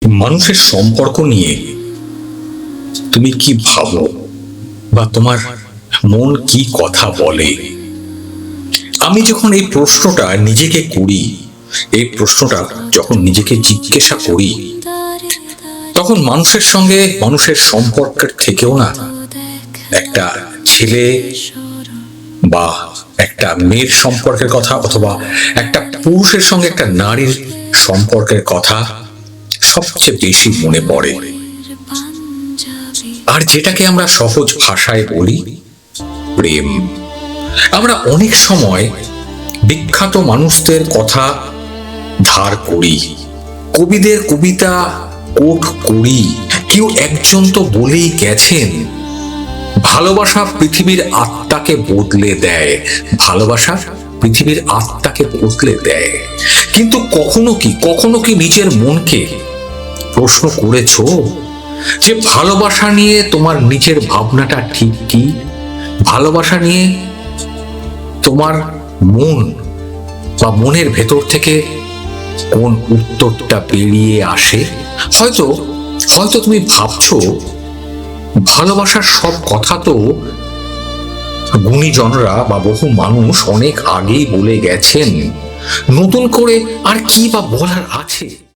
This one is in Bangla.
মানুষের সম্পর্ক নিয়ে তুমি কি ভাবো, বা তোমার মন কি কথা বলে? আমি যখন এই প্রশ্নটা নিজেকে করি, এই প্রশ্নটা যখন নিজেকে জিজ্ঞাসা করি, তখন মানুষের সঙ্গে মানুষের সম্পর্কের থেকেও না একটা ছেলে বা একটা মেয়ের সম্পর্কের কথা, অথবা একটা পুরুষের সঙ্গে একটা নারীর সম্পর্কের কথা সবচেয়ে বেশি মনে পড়ে। আর যেটাকে আমরা সহজ ভাষায় বলি প্রেম। আমরা অনেক সময় বিখ্যাত মানুষদের কথা ধার করি, কবিদের কবিতা কোট করি। কেউ একজন তো বলেই গেছেন, ভালোবাসা পৃথিবীর আত্মাকে বদলে দেয়, ভালোবাসা পৃথিবীর আত্মাকে বদলে দেয়। কিন্তু কখনো কি নিজের মনকে প্রশ্ন করেছো যে ভালোবাসা নিয়ে তোমার নিজের ভাবনাটা ঠিক কি? ভালোবাসা নিয়ে তোমার মন বা মনের ভেতর থেকে কোন উত্তরটা বেরিয়ে আসে? হয়তো তুমি ভাবছো ভালোবাসার সব কথা তো গুণীজনরা বা বহু মানুষ অনেক আগেই বলে গেছেন, নতুন করে আর কি বা বলার আছে?